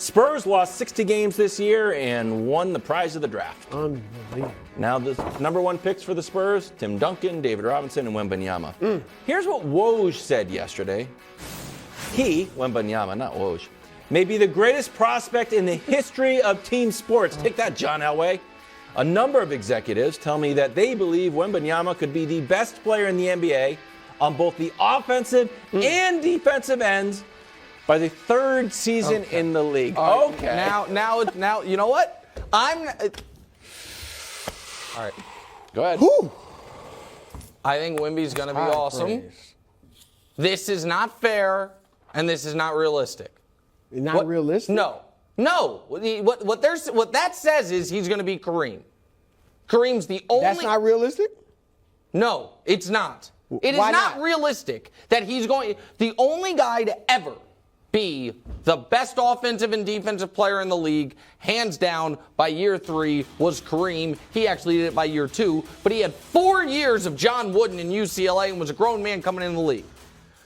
Spurs lost 60 games this year and won the prize of the draft. Unbelievable. Now the number one picks for the Spurs, Tim Duncan, David Robinson, and Wembanyama. Here's what Woj said yesterday. He, Wembanyama, not Woj, may be the greatest prospect in the history of team sports. Take that, John Elway. A number of executives tell me that they believe Wembanyama could be the best player in the NBA on both the offensive and defensive ends by the third season in the league. Okay. Now, you know what? All right. Go ahead. Whew. I think Wemby's going to be awesome. This is not fair, and this is not realistic. Not realistic? No. What that says is he's going to be Kareem. Kareem's the only. That's not realistic? No, it's not. It is Why not not? realistic that he's going. The only guy to ever be the best offensive and defensive player in the league, hands down, by year 3 was Kareem. He actually did it by year 2, but he had 4 years of John Wooden in UCLA and was a grown man coming in the league.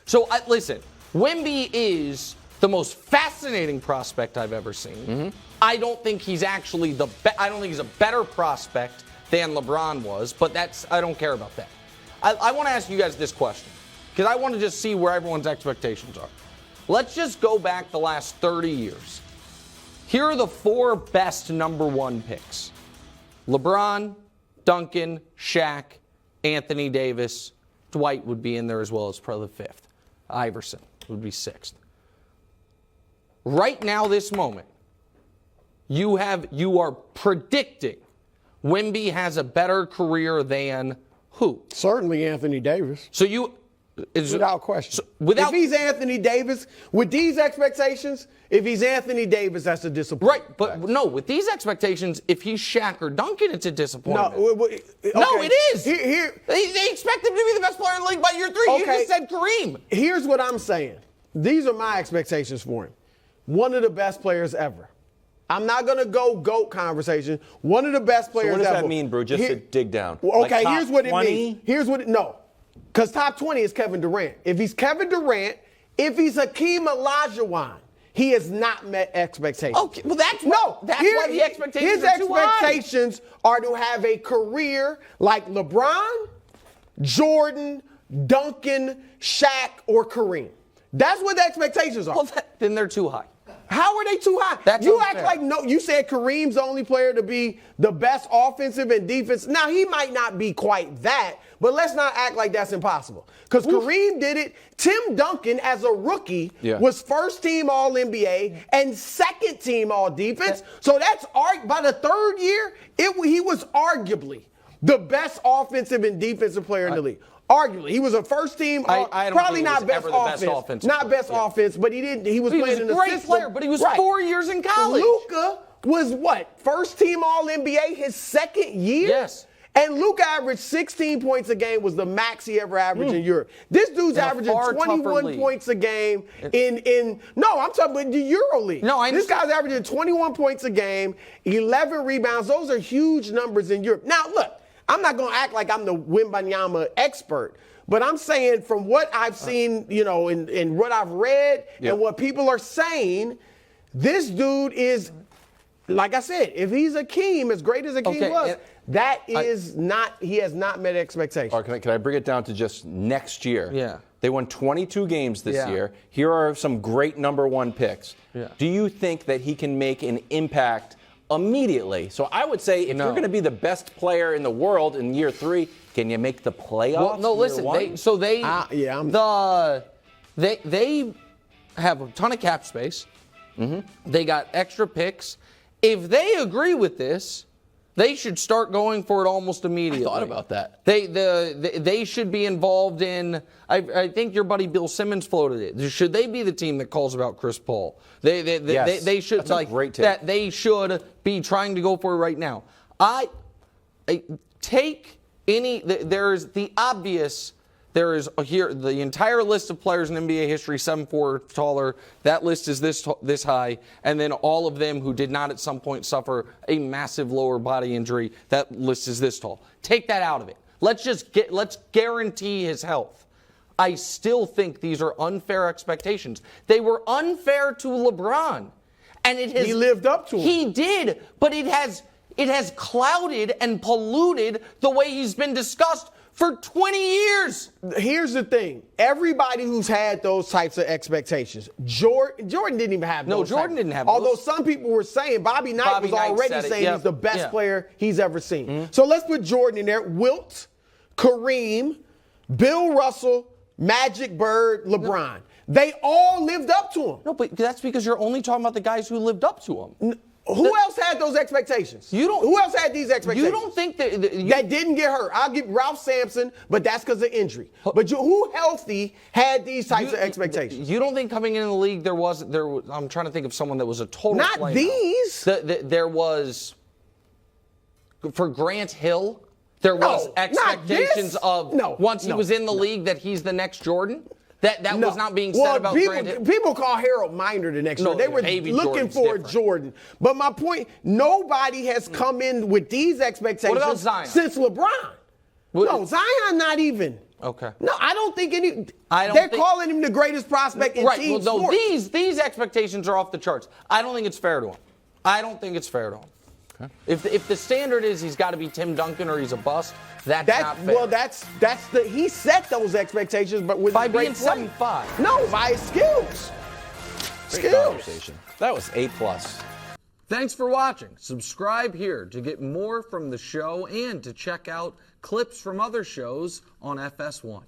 So listen, Wemby is the most fascinating prospect I've ever seen. I don't think he's actually I don't think he's a better prospect than LeBron was, but I don't care about that. I want to ask you guys this question because I want to just see where everyone's expectations are. Let's just go back the last 30 years. Here are the 4 best number 1 picks. LeBron, Duncan, Shaq, Anthony Davis. Dwight would be in there as well as probably the 5th. Iverson would be 6th. Right now, this moment, you are predicting Wemby has a better career than who? Certainly Anthony Davis. So without question. So if he's Anthony Davis, with these expectations, if he's Anthony Davis, that's a disappointment. Right, but no, with these expectations, if he's Shaq or Duncan, it's a disappointment. No, okay. No, it is. They expect him to be the best player in the league by year 3. Okay. You just said Kareem. Here's what I'm saying. These are my expectations for him. One of the best players ever. I'm not going to go GOAT conversation. One of the best players ever. So what does that mean, bro? Just to dig down. Okay, like here's what it 20? means. No. Because top 20 is Kevin Durant. If he's Kevin Durant, if he's Hakeem Olajuwon, he has not met expectations. Okay, well that's why the expectations are too high. His expectations are to have a career like LeBron, Jordan, Duncan, Shaq, or Kareem. That's what the expectations are. Well, then they're too high. How are they too high? That's you unfair. act like no. You said Kareem's the only player to be the best offensive and defense. Now he might not be quite that, but let's not act like that's impossible. Because Kareem did it. Tim Duncan, as a rookie, was first team All NBA and second team All Defense. So that's by the 3rd year, he was arguably the best offensive and defensive player in the league. Arguably, he was a first team. Probably not best offense. Not best offense, but he didn't. He was playing in the great system. Player, but he was 4 years in college. Luka was what? First team All NBA his 2nd year. Yes. And Luka averaged 16 points a game, was the max he ever averaged in Europe. This dude's averaging 21 points a game No, I'm talking about the Euro League. No, this guy's averaging 21 points a game, 11 rebounds. Those are huge numbers in Europe. Now, look. I'm not going to act like I'm the Wembanyama expert, but I'm saying from what I've seen, and what I've read and what people are saying, this dude is, like I said, if he's Hakeem, as great as Hakeem was, he has not met expectations. All right, can I bring it down to just next year? Yeah. They won 22 games this year. Here are some great number 1 picks. Yeah. Do you think that he can make an impact immediately? So I would say if you're going to be the best player in the world in year 3, can you make the playoffs? Well, no, listen. They have a ton of cap space. They got extra picks. If they agree with this, they should start going for it almost immediately. I thought about that. They should be involved in. I think your buddy Bill Simmons floated it. Should they be the team that calls about Chris Paul? They should. That's a great take. That they should be trying to go for it right now. There's the obvious. There is here the entire list of players in NBA history, 7'4" taller. That list is this high, and then all of them who did not at some point suffer a massive lower body injury. That list is this tall. Take that out of it. Let's guarantee his health. I still think these are unfair expectations. They were unfair to LeBron. And he lived up to him. He did, but it has clouded and polluted the way he's been discussed for 20 years. Here's the thing. Everybody who's had those types of expectations, Jordan didn't even have those. No, Jordan didn't have those. Although some people were saying, Bobby Knight was already saying he's the best player he's ever seen. Mm-hmm. So let's put Jordan in there. Wilt, Kareem, Bill Russell, Magic, Bird, LeBron. They all lived up to him. No, but that's because you're only talking about the guys who lived up to him. Who else had those expectations? Who else had these expectations? You don't think that that didn't get hurt? I'll give Ralph Sampson, but that's because of injury. But who healthy had these types of expectations? You don't think coming into the league there was? I'm trying to think of someone that was a total. Not these. There was for Grant Hill. There was expectations of once he was in the league that he's the next Jordan. That was not being said about Grant Hill. People call Harold Miner the next Jordan. They were looking for Jordan. But my point, nobody has come in with these expectations what about Zion? Since LeBron. No, Zion not even. Okay. No, I don't think any. They're calling him the greatest prospect in team sports. No, these expectations are off the charts. I don't think it's fair to him. I don't think it's fair to him. Okay. If the standard is he's got to be Tim Duncan or he's a bust, that's not fair. Well, he set those expectations, but with by being 7'5". No, by his skills. Skills. That was A+. Thanks for watching. Subscribe here to get more from the show and to check out clips from other shows on FS1.